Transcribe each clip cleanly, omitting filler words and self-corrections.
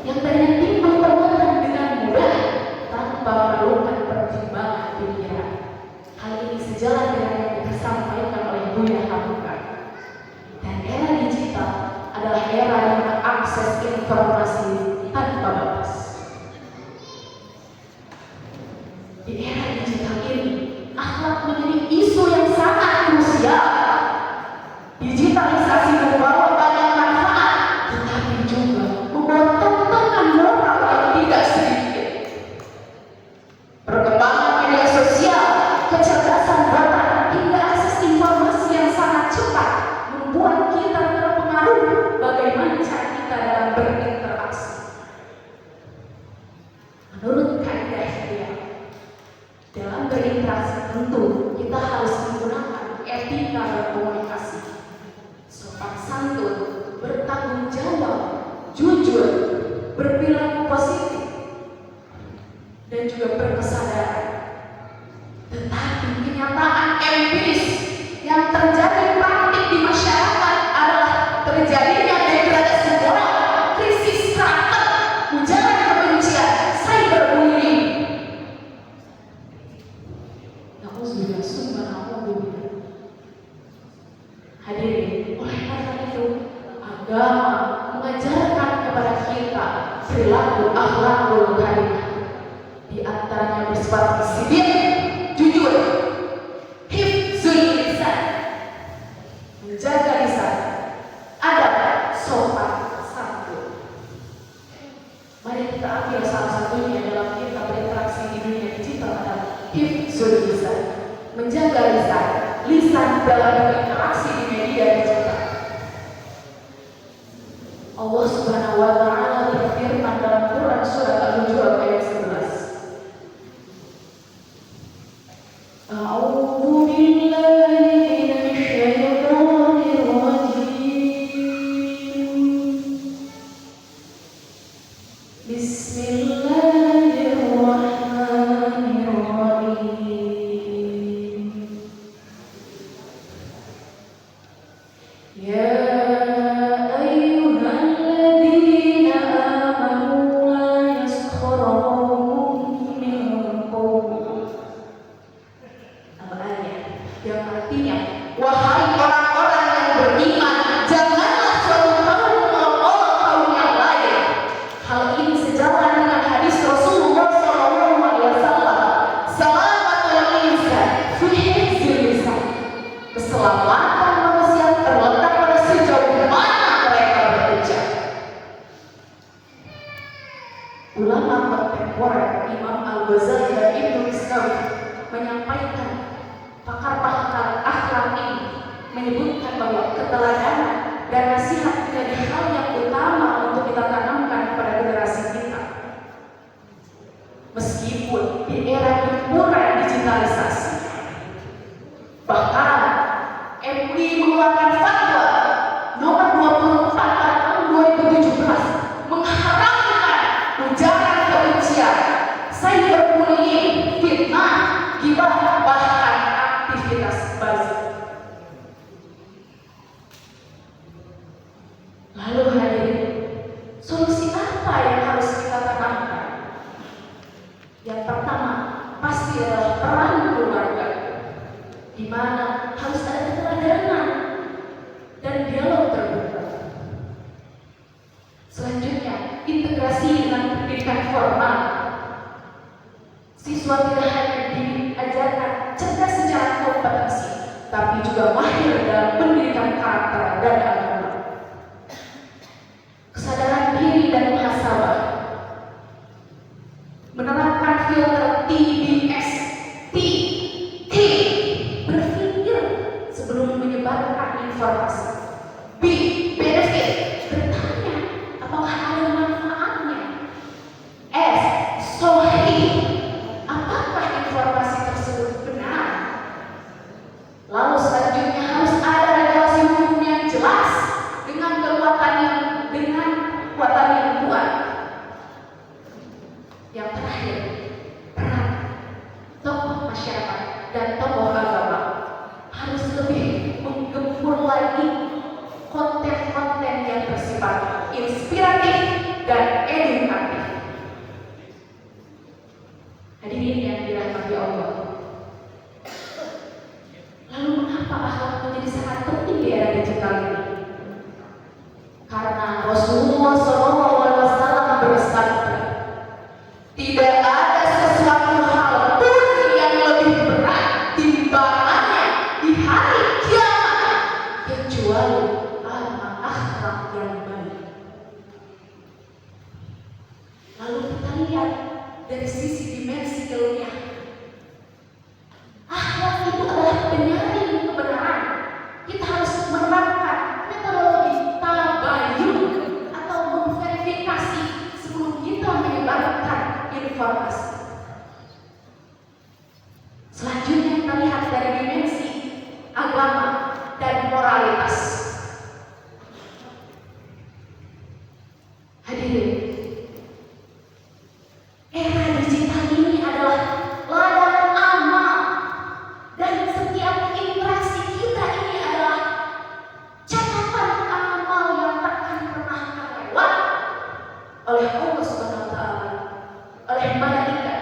yang tadinya timbul perbuatan dengan mudah tanpa memerlukan pertimbangan pikiran. Hal ini sejalan dengan yang disampaikan oleh Buya Hamka. Dan era digital adalah era di mana akses informasi tanpa batas. Di era digital ini, akhlak menjadi isu yang sangat krusial. Digitalisasi membawa banyak manfaat, tetapi juga membawa tantangan moral yang tidak sedikit. Perkembangan media sosial, kecerdasan buatan, hingga akses informasi yang sangat cepat membuat kita terpengaruh bagaimana cara kita dalam berinteraksi. Menurut kaidah Hidayah, dalam berinteraksi tentu kita harus menggunakan etika berkomunikasi, sopan santun, bertanggung jawab, jujur, berperilaku positif, dan juga berkesadaran. Tetapi kenyataan empiris yang terjadi praktik di masyarakat adalah terjadinya degradasi moral, krisis karakter, ujaran kebencian, cyberbullying. Nauzubillah, subhanallah. Hadirin, oleh karena itu agama mengajarkan kepada kita perilaku akhlakul karimah. Di antaranya bersifat sidik, jujur, hifzul lisan, menjaga lisan, adab, sopan santun. Mari kita ambil salah satunya dalam kita berinteraksi di dunia digital adalah hifzul lisan, menjaga lisan, lisan dalam berinteraksi di media digital. Allah Subhanahu wa taala berfirman dalam Quran surat Al-Hujurat ayat 11. A'udzu billahi minasyaitonir rajim. Bismillahirrahmanirrahim. Ya ayyuhalladzina amanu la yaskhar qaumun min qaum. Ayat yang artinya, wahai orang-orang yang beriman, janganlah suatu kaum mengolok kaum yang lain. Hal ini sejalan dengan hadis Rasulullah SAW. Salamatul insan fi hifzil lisan. Keselamatan manusia terletak pada sejauh mana mereka berucap. Ulama kontemporer Imam Al-Ghazali dan Ibnu Isnawi menyampaikan pakar-pakar akhlak ini menyebutkan bahwa keteladanan dan nasihat menjadi hal yang utama untuk kita tanamkan kepada generasi kita. Meskipun di era gempuran digitalisasi, bahkan MUI mengeluarkan fatwa nomor 24 tahun 2017 mengharamkan ujaran kebencian, cyberbullying, fitnah, gibah, bahkan aktivitas bazir. Lalu hadirin, solusi apa yang harus kita tanamkan? Yang pertama pasti adalah peran keluarga, di mana harus ada keteladanan dan dialog terbuka. Selanjutnya, integrasi dengan pendidikan formal. Siswa tidak hanya diajarkan cerdas secara kompetensi, tapi juga mahir dalam pendidikan karakter dan agama. Kesadaran diri dan muhasabah, menerapkan filter TBS, T, berpikir sebelum menyebarkan informasi. B, benefit, bertanya apakah ada manfaatnya. S, sahih, apakah informasi tersebut benar. Lalu selanjutnya harus ada regulasi hukum yang jelas edukatif. Hadirin yang dirahmati Allah. Lalu mengapa akhlak menjadi sangat penting di era digital ini? Karena Rasulullah SAW bersabda, tidak ada sesuatu hal pun yang lebih berat timbangannya di hari kiamat kecuali akhlak yang baik. Lalu kita lihat dari sisi dimensi ilmiah, akhlak itu adalah penyaring kebenaran. Kita harus menerapkan metodologi tabayun atau memverifikasi sebelum kita menyebarkan informasi. Selanjutnya kita lihat dari dimensi agama dan moralitas. Hadirin, era digital ini adalah ladang amal, dan setiap interaksi kita ini adalah catatan amal yang takkan pernah terlewat oleh Allah Subhanahu wa Ta'ala, oleh malaikat.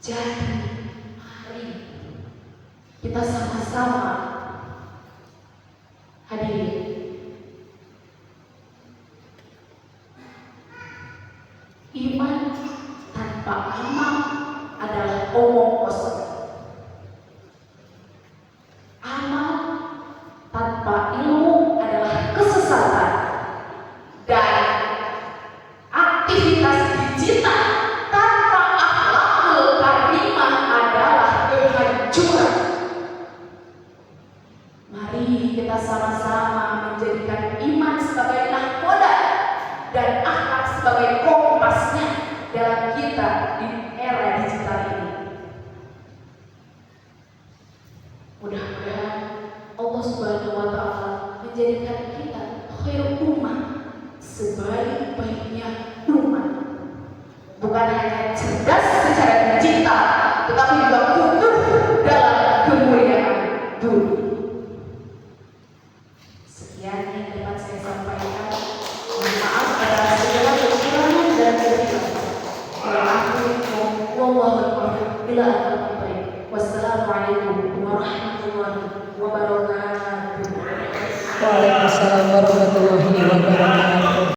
Jadi mari kita sama-sama, hadirin, iman tanpa amal adalah omong kosong. Amal tanpa ilmu adalah kesesatan. Dan aktivitas digital tanpa akhlakul karimah adalah kehancuran. Mari kita sama-sama menjadikan iman sebagai nahkoda dan akhlak sebagai kompasnya dalam kita di era digital ini. Mudah-mudahan Allah Subhanahu wa Ta'ala menjadikan kita khairul ummah, sebaik-baiknya umat. Bukan hanya cerdas secara digital, tetapi juga utuh dalam kemuliaan dunia. Sekian yang dapat saya sampaikan. Mohon maaf atas segala kekurangan dan kelebihan. Wassalamualaikum warahmatullahi wabarakatuh. Waalaikumsalam warahmatullahi wabarakatuh.